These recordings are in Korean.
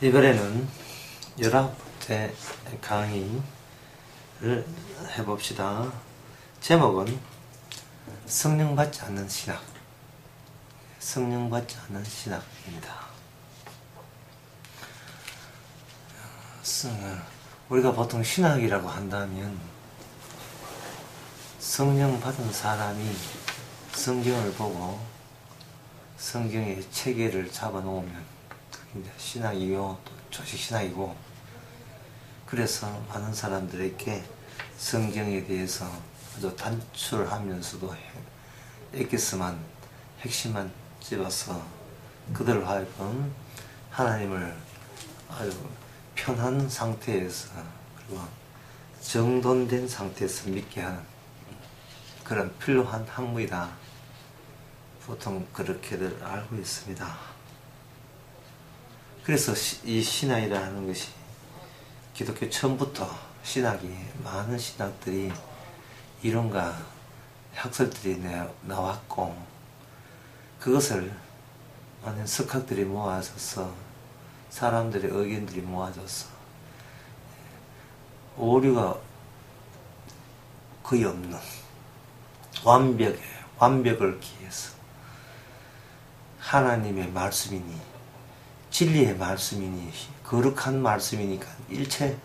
이번에는 19번째 강의를 해봅시다. 제목은 성령받지 않는 신학, 성령받지 않는 신학입니다. 우리가 보통 신학이라고 한다면 성령 받은 사람이 성경을 보고 성경의 체계를 잡아놓으면 그게 신학이고 또 조직신학이고, 그래서 많은 사람들에게 성경에 대해서 아주 단출하면서도 핵심만 집어서 그들 하여금 하나님을 아주 편한 상태에서, 그리고 정돈된 상태에서 믿게 하는 그런 필요한 학문이다. 보통 그렇게들 알고 있습니다. 그래서 이 신학이라는 것이 기독교 처음부터 많은 신학들이 이론과 학설들이 나왔고, 그것을 많은 석학들이 모아져서 사람들의 의견들이 모아져서 오류가 거의 없는 완벽을 기해서 하나님의 말씀이니 진리의 말씀이니 거룩한 말씀이니까 일체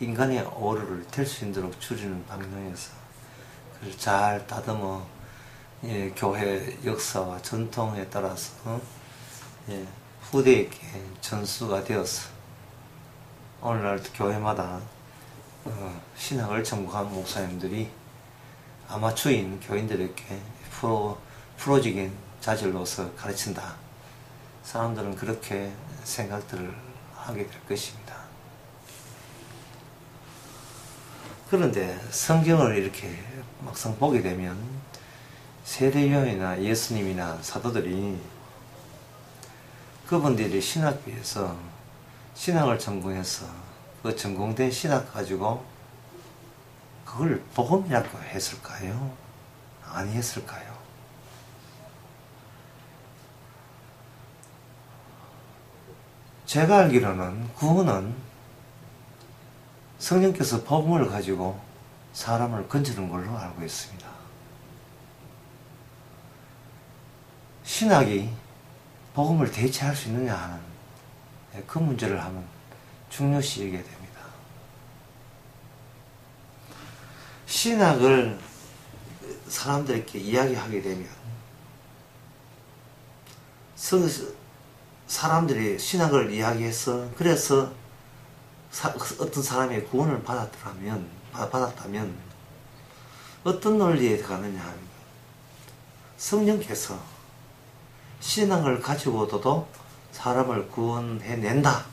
인간의 오류를 될 수 있도록 줄이는 방향에서 그걸 잘 다듬어 교회 역사와 전통에 따라서 후대에게 전수가 되어서 오늘날 교회마다 신학을 전공한 목사님들이 아마추어인 교인들에게 프로적인 자질로서 가르친다. 사람들은 그렇게 생각들을 하게 될 것입니다. 그런데 성경을 이렇게 막상 보게 되면 세례요한이나 예수님이나 사도들이 그분들이 신학교에서 신학을 전공해서 그 전공된 신학 가지고 그걸 복음이라고 했을까요? 아니 했을까요? 제가 알기로는 구원은 성령께서 복음을 가지고 사람을 건지는 걸로 알고 있습니다. 신학이 복음을 대체할 수 있느냐 하는 그 문제를 한번 중요시 여겨야 됩니다. 신학을 사람들에게 이야기하게 되면 사람들이 신학을 이야기해서 그래서 어떤 사람의 구원을 받았다면 어떤 논리에 가느냐 하면 성령께서 신학을 가지고도 사람을 구원해낸다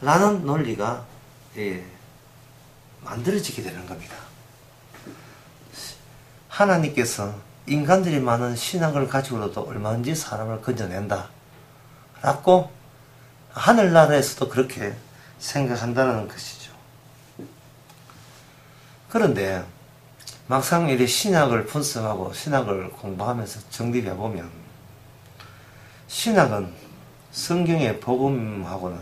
라는 논리가 만들어지게 되는 겁니다. 하나님께서 인간들이 많은 신학을 가지고도 얼마든지 사람을 건져낸다 라고 하늘나라에서도 그렇게 생각한다는 것이죠. 그런데 막상 이렇게 신학을 분석하고 신학을 공부하면서 정립해보면 신학은 성경의 복음하고는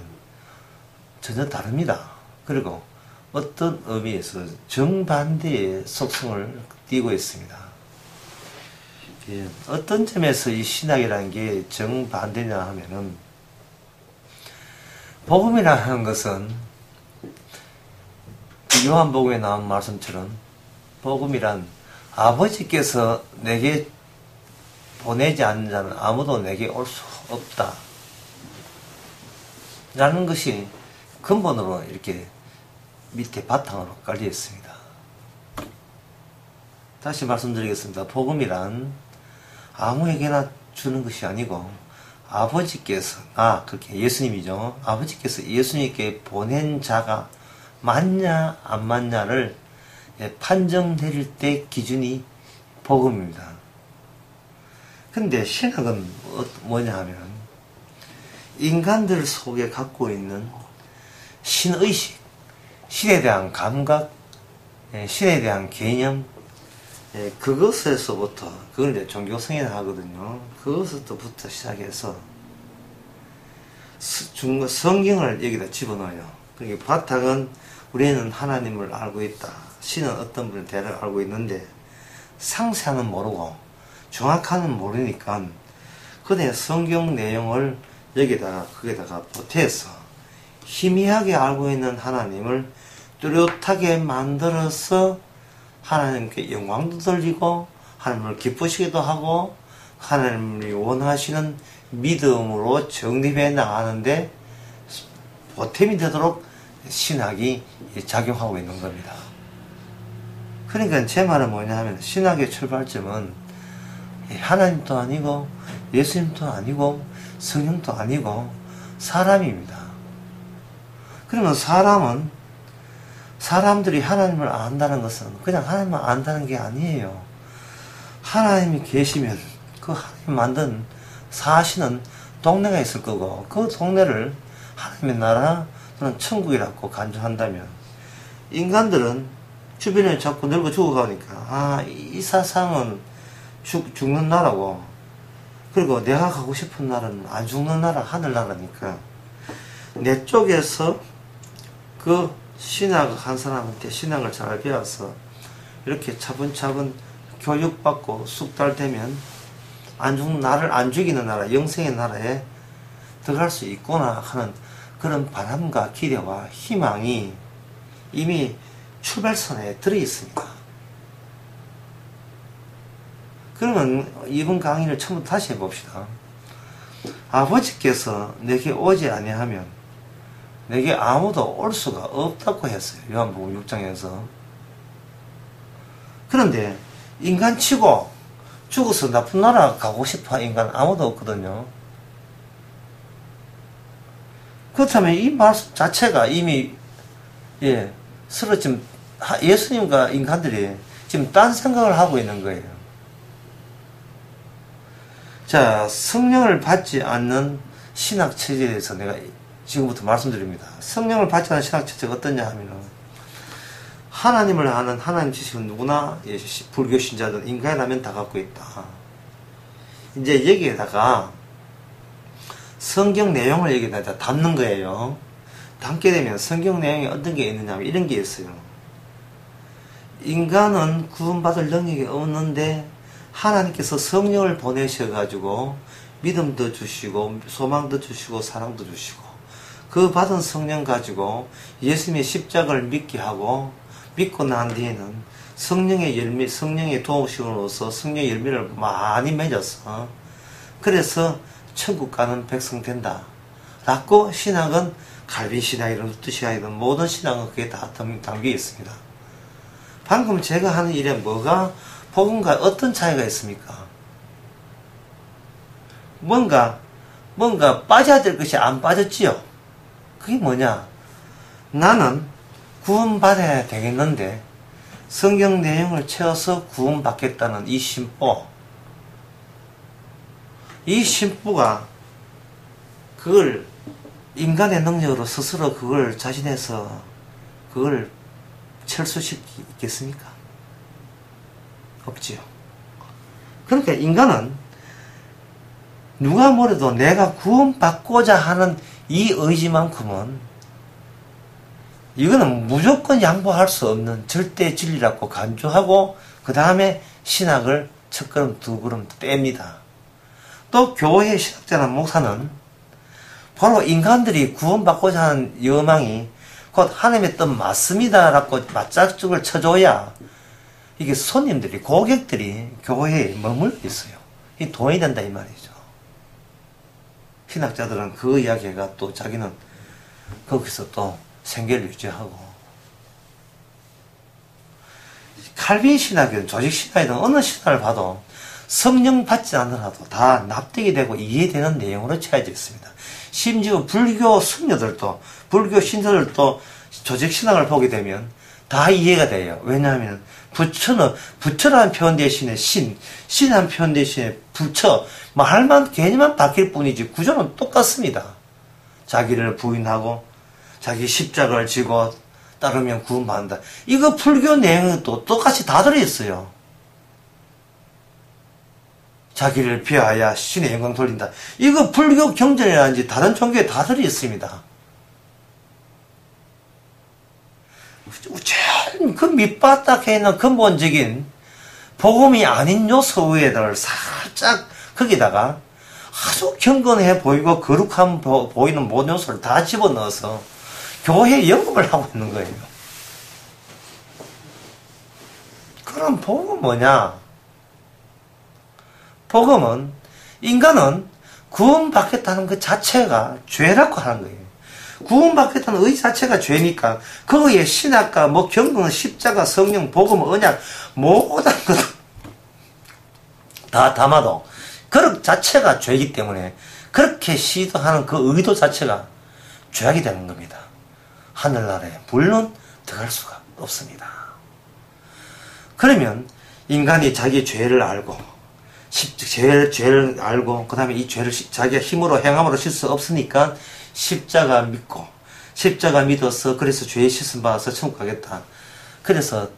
전혀 다릅니다. 그리고 어떤 의미에서 정반대의 속성을 띠고 있습니다. 어떤 점에서 이 신학이라는 게 정반대냐 하면은, 복음이라 하는 것은 요한복음에 나온 말씀처럼 복음이란 아버지께서 내게 보내지 않는 자는 아무도 내게 올 수 없다 라는 것이 근본으로 이렇게 밑에 바탕으로 깔려 있습니다. 다시 말씀드리겠습니다. 복음이란 아무에게나 주는 것이 아니고 아버지께서, 그렇게 예수님이죠. 아버지께서 예수님께 보낸 자가 맞냐 안 맞냐를 판정 내릴 때 기준이 복음입니다. 근데 신학은 뭐냐 하면 인간들 속에 갖고 있는 신의식, 신에 대한 감각, 신에 대한 개념, 그것에서부터, 그걸 이제 종교 승인을 하거든요. 그것부터 시작해서 성경을 여기다 집어넣어요. 그러니까 바탕은 우리는 하나님을 알고 있다. 신은 어떤 분을 대략 알고 있는데 상세한은 모르고 정확한은 모르니까 그때 성경 내용을 여기다가 거기다가 보태서 희미하게 알고 있는 하나님을 뚜렷하게 만들어서 하나님께 영광도 돌리고 하나님을 기쁘시기도 하고 하나님이 원하시는 믿음으로 정립해 나가는데 보탬이 되도록 신학이 작용하고 있는 겁니다. 그러니까 제 말은 뭐냐 하면 신학의 출발점은 하나님도 아니고 예수님도 아니고 성령도 아니고 사람입니다. 그러면 사람들이 하나님을 안다는 것은 그냥 하나님만 안다는 게 아니에요. 하나님이 계시면 그 하나님 만든 사시는 동네가 있을 거고 그 동네를 하나님의 나라 또는 천국이라고 간주한다면 인간들은 주변에 자꾸 늙어 죽어가니까 이 세상은 죽는 나라고 그리고 내가 가고 싶은 나라는 안 죽는 나라 하늘나라니까 내 쪽에서 그 신학을 한 사람한테 신학을 잘 배워서 이렇게 차분차분 교육받고 숙달 되면 안 죽는 나를 안 죽이는 나라 영생의 나라에 들어갈 수 있구나 하는 그런 바람과 기대와 희망이 이미 출발선에 들어있습니다. 그러면 이번 강의를 처음부터 다시 해봅시다. 아버지께서 내게 오지 아니하면 내게 아무도 올 수가 없다고 했어요. 요한복음 6장에서. 그런데 인간치고 죽어서 나쁜 나라 가고 싶어 인간 아무도 없거든요. 그렇다면 이 말씀 자체가 이미 서로 지금 예수님과 인간들이 지금 딴 생각을 하고 있는 거예요. 자, 성령을 받지 않는 신학 체제에 대해서 내가 지금부터 말씀드립니다. 성령을 받지 않는 신학 체제가 어떠냐 하면은 하나님을 아는 하나님 지식은 누구나 불교 신자든 인간이라면 다 갖고 있다. 이제 여기에다가 성경 내용을 여기에다 담는 거예요. 담게 되면 성경 내용이 어떤 게 있느냐 하면 이런 게 있어요. 인간은 구원받을 능력이 없는데 하나님께서 성령을 보내셔가지고 믿음도 주시고 소망도 주시고 사랑도 주시고 그 받은 성령 가지고 예수님의 십자가를 믿게 하고 믿고 난 뒤에는 성령의 열매, 성령의 도우심으로써 성령의 열매를 많이 맺어서 그래서 천국 가는 백성 된다 라고 신학은 갈빈 신학이든 루트 신학이든 모든 신학은 그게 다 담겨 있습니다. 방금 제가 하는 일에 뭐가 복음과 어떤 차이가 있습니까? 뭔가 빠져야 될 것이 안 빠졌지요. 그게 뭐냐? 나는 구원받아야 되겠는데 성경 내용을 채워서 구원받겠다는 이 심보가 그걸 인간의 능력으로 스스로 그걸 자신에서 그걸 철수시키겠습니까? 없지요. 그러니까 인간은 누가 뭐래도 내가 구원받고자 하는 이 의지만큼은 이거는 무조건 양보할 수 없는 절대 진리라고 간주하고 그 다음에 신학을 첫 걸음 두 걸음 뗍니다. 또 교회 신학자나 목사는 바로 인간들이 구원받고자 하는 여망이 곧 하나님의 뜻 맞습니다 라고 맞짝쪽을 쳐줘야 이게 손님들이 고객들이 교회에 머물러 있어요. 이 돈이 된다 이 말이죠. 신학자들은 그 이야기가 또 자기는 거기서 또 생계를 유지하고 칼빈 신학이든 조직 신학이든 어느 신학을 봐도 성령 받지 않더라도 다 납득이 되고 이해되는 내용으로 채워져 있습니다. 심지어 불교 승려들도 불교 신자들도 조직 신학을 보게 되면 다 이해가 돼요. 왜냐하면 부처라는 표현 대신에 신이라는 표현 대신에 부처 말만 개념만 바뀔 뿐이지 구조는 똑같습니다. 자기를 부인하고 자기 십자가를 지고 따르면 구원받는다. 이거 불교 내용은 또 똑같이 다 들어있어요. 자기를 비하하여 신의 영광 돌린다. 이거 불교 경전이라든지 다른 종교에 다 들어 있습니다. 제일 그 밑바닥에 있는 근본적인 복음이 아닌 요소 위에들 살짝 거기다가 아주 경건해 보이고 거룩한 보이는 모든 요소를 다 집어넣어서 교회에 영업을 하고 있는 거예요. 그럼 복음은 뭐냐? 복음은 인간은 구원받겠다는 그 자체가 죄라고 하는 거예요. 구원받겠다는 의 자체가 죄니까 거기에 신학과 뭐 경건, 십자가, 성령, 복음, 언약 모든 것을 다 담아도 그 자체가 죄이기 때문에 그렇게 시도하는 그 의도 자체가 죄악이 되는 겁니다. 하늘나라에 물론 들어갈 수가 없습니다. 그러면 인간이 자기의 죄를 알고 죄를 알고 그 다음에 이 죄를 자기가 힘으로 행함으로 씻을 수 없으니까 십자가 믿고 십자가 믿어서 그래서 죄의 씻음 받아서 천국 가겠다. 그래서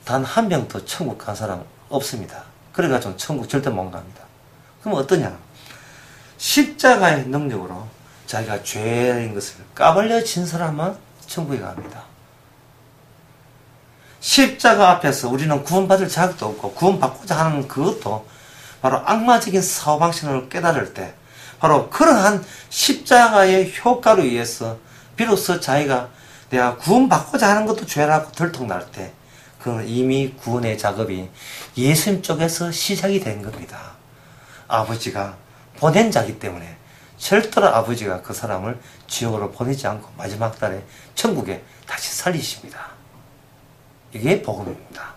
단 한 명도 천국 간 사람 없습니다. 그래가지고 천국 절대 못 갑니다. 그럼 어떠냐? 십자가의 능력으로 자기가 죄인 것을 까발려진 사람만 천국에 갑니다. 십자가 앞에서 우리는 구원받을 자격도 없고 구원받고자 하는 그것도 바로 악마적인 사고방식을 깨달을 때 바로 그러한 십자가의 효과로 의해서 비로소 자기가 내가 구원받고자 하는 것도 죄라고 들통날 때 그건 이미 구원의 작업이 예수님 쪽에서 시작이 된 겁니다. 아버지가 보낸 자기 때문에 절대로 아버지가 그 사람을 지옥으로 보내지 않고 마지막 날에 천국에 다시 살리십니다. 이게 복음입니다.